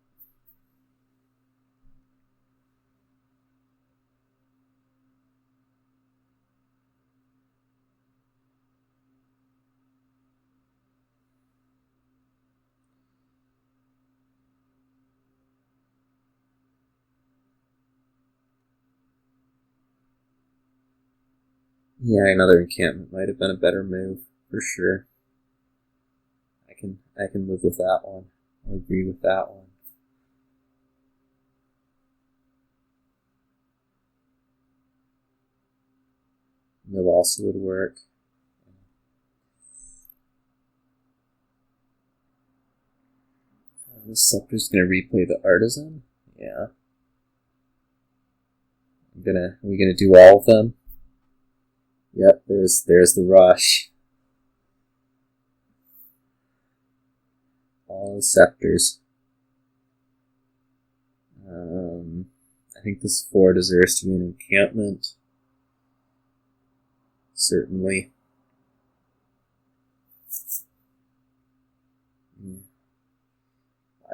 Yeah, another encampment might have been a better move, for sure. I can live with that one, or agree with that one. Mill also would work. This Scepter's gonna replay the Artisan? Yeah. Are we gonna do all of them? Yep, there's the rush. All the Scepters. I think this 4 deserves to be an encampment. Certainly.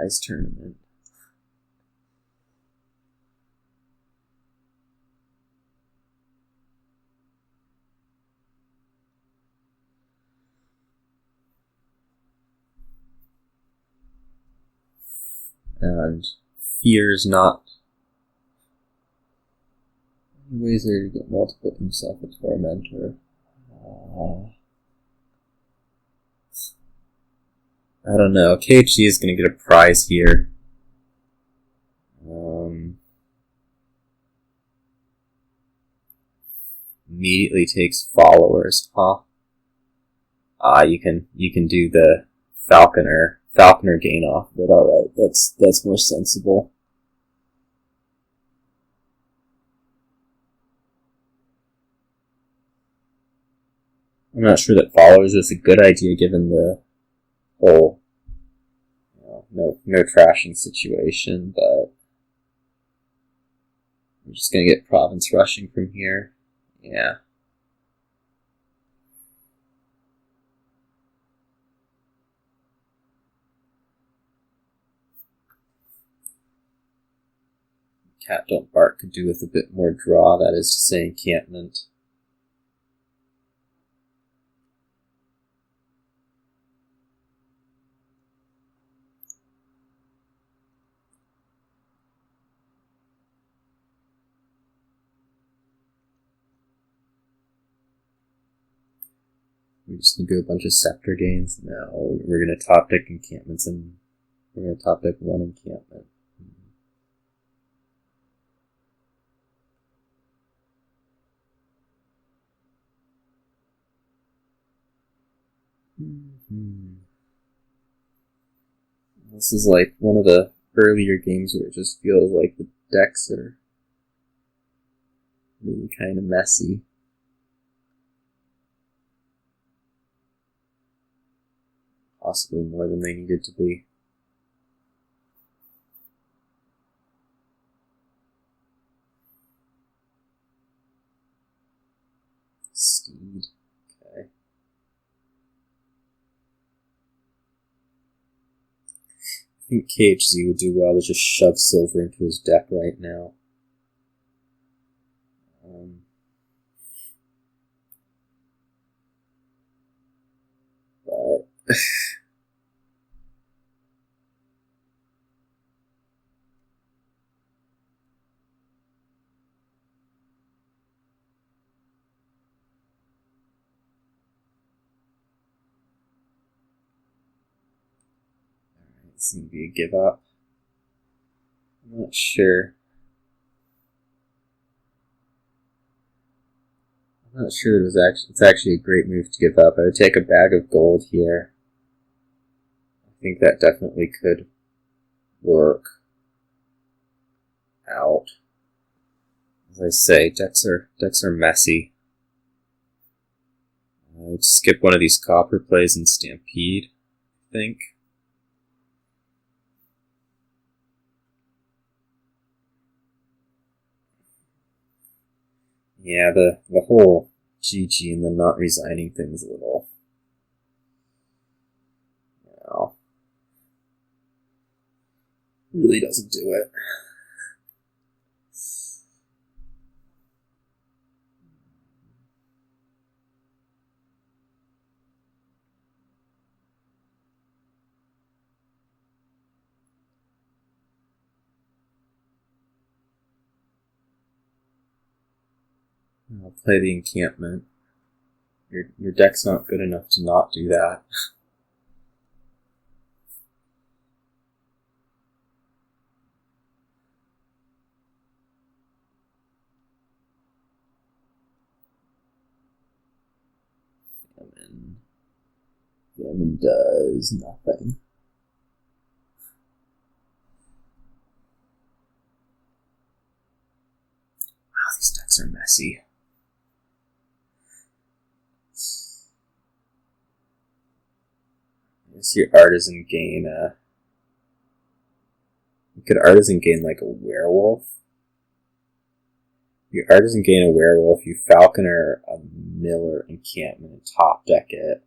Ice tournament. And fear's not. ways there to get multiple himself a tormentor. I don't know. kHz is going to get a prize here. Immediately takes followers, huh? You can do the falconer gain off of it. All right, that's more sensible. I'm not sure that followers is a good idea given the whole no trashing situation, but I'm just gonna get province rushing from here. Yeah. Catdontbark could do with a bit more draw, that is to say encampment. We're just going to do a bunch of scepter gains. No, we're going to top deck encampments, and we're going to top deck one encampment. This is like one of the earlier games where it just feels like the decks are really kind of messy. Possibly more than they needed to be. Steed. Okay. I think kHz would do well to just shove silver into his deck right now. But this is going to be a give up. I'm not sure. I'm not sure it's actually a great move to give up. I would take a bag of gold here. I think that definitely could work out. As I say, decks are messy. I'd skip one of these copper plays and stampede, I think. Yeah, the whole GG and the not resigning thing's a little... No. Really doesn't do it. I'll play the encampment. Your deck's not good enough to not do that. Famine does nothing. Wow, these decks are messy. Here's your artisan gain. You could artisan gain like a werewolf. You artisan gain a werewolf, you falconer a miller encampment and top deck it.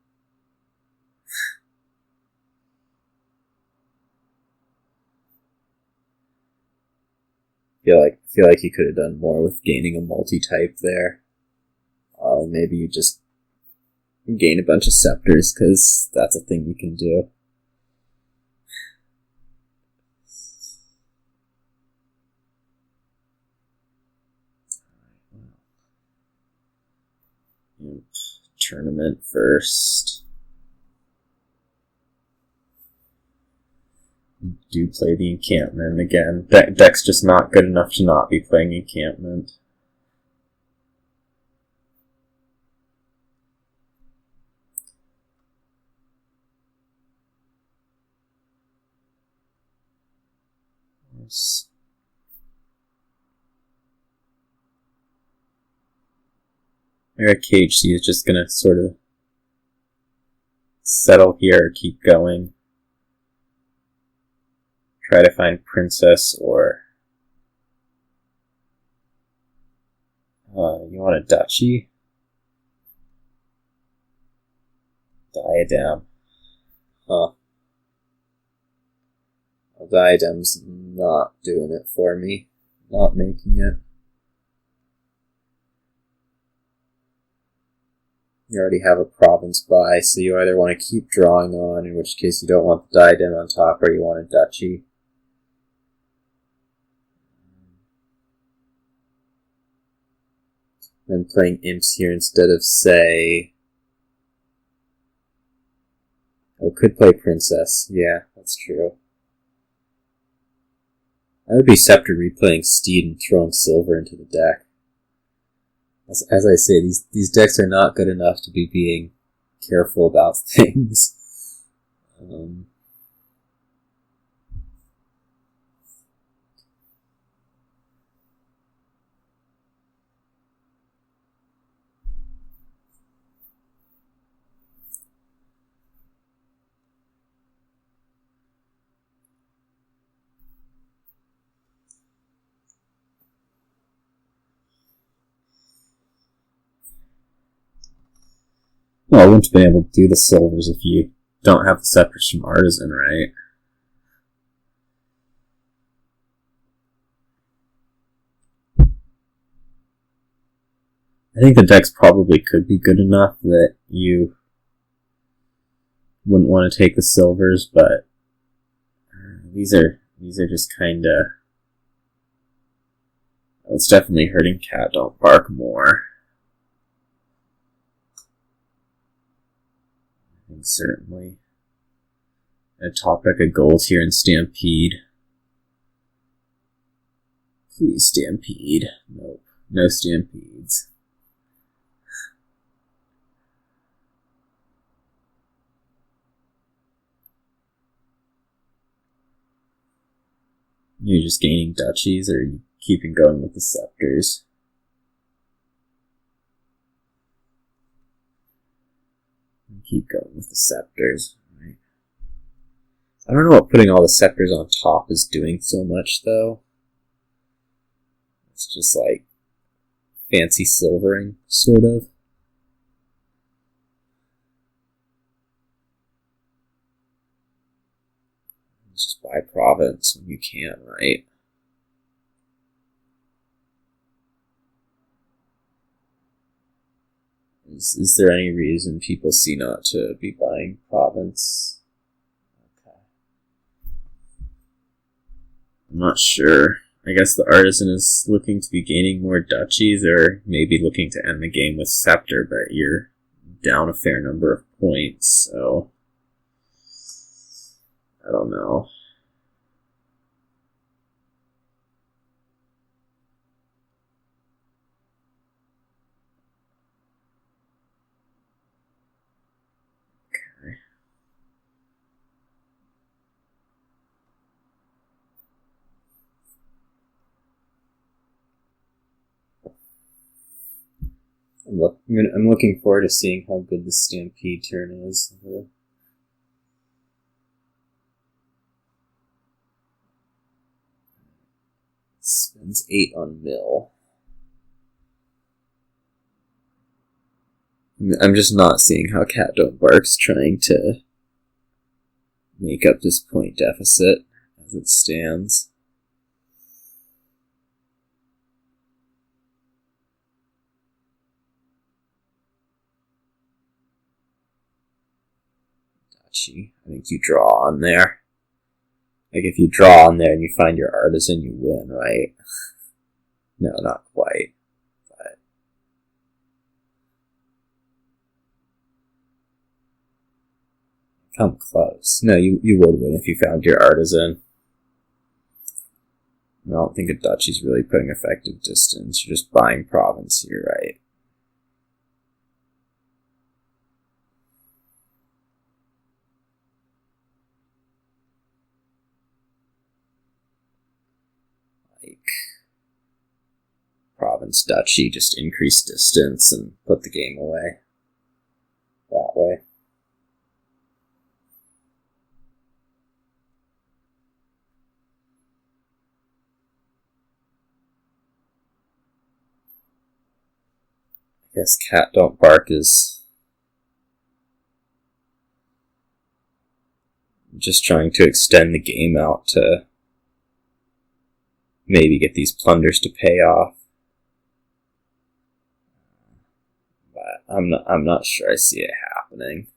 Feel like you could have done more with gaining a multi-type there. Maybe you just gain a bunch of scepters, because that's a thing you can do. tournament first. Do play the encampment again. Deck's just not good enough to not be playing encampment. Yes. Maybe kHz is just gonna sort of settle here, keep going. Try to find Princess or you want a Duchy? Diadem. Huh. Well, Diadem's not doing it for me. Not making it. You already have a province by, so you either want to keep drawing on, in which case you don't want the Diadem on top, or you want a Duchy. Then playing Imps here instead of, say... Oh, could play Princess. Yeah, that's true. I would be Scepter replaying Steed and throwing Silver into the deck. As I say, these decks are not good enough to be being careful about things. Well, I wouldn't have been able to do the silvers if you don't have the scepters from Artisan, right? I think the decks probably could be good enough that you wouldn't want to take the silvers, but these are just kind of... It's definitely hurting CatDontBark more. I think certainly. A top deck of gold here in Stampede. Please Stampede. Nope. No Stampedes. You're just gaining duchies, or are you keeping going with the scepters? Keep going with the scepters. Right. I don't know what putting all the scepters on top is doing so much, though. It's just like fancy silvering, sort of. Just buy province when you can, right? Is there any reason people see not to be buying province? Okay. I'm not sure. I guess the Artisan is looking to be gaining more duchies, or maybe looking to end the game with Scepter, but you're down a fair number of points, so... I don't know. Okay. I'm looking forward to seeing how good the Stampede turn is. Spends 8 on mill. I'm just not seeing how CatDontBark's trying to make up this point deficit as it stands. Dachi, I think you draw on there. Like, if you draw on there and you find your Artisan, you win, right? No, not quite. But come close. No, you would win if you found your artisan. I don't think a duchy's really putting effective distance. You're just buying province here, right? Like, province duchy, just increase distance and put the game away that way. I guess Cat-Don't-Bark is just trying to extend the game out to maybe get these plunders to pay off. But I'm not sure I see it happening.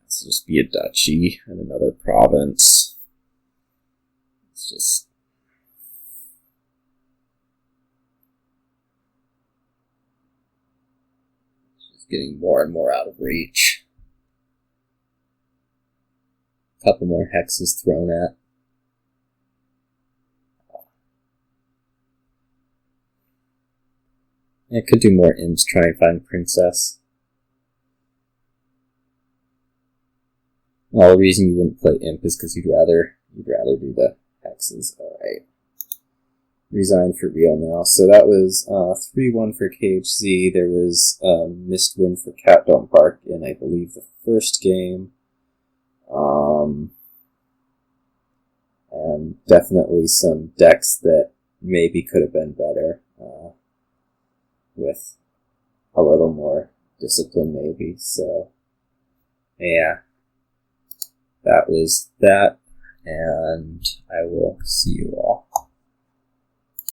This will just be a duchy and another province. It's just getting more and more out of reach. A couple more hexes thrown at. It could do more imps, try and find princess. Well, the reason you wouldn't play imp is because you'd rather do the hexes. Alright. Resign for real now. So that was 3-1 for kHz. There was a missed win for Cat-Don't-Bark in, I believe, the first game. And definitely some decks that maybe could have been better with a little more discipline, maybe. So, yeah. That was that, and I will see you all.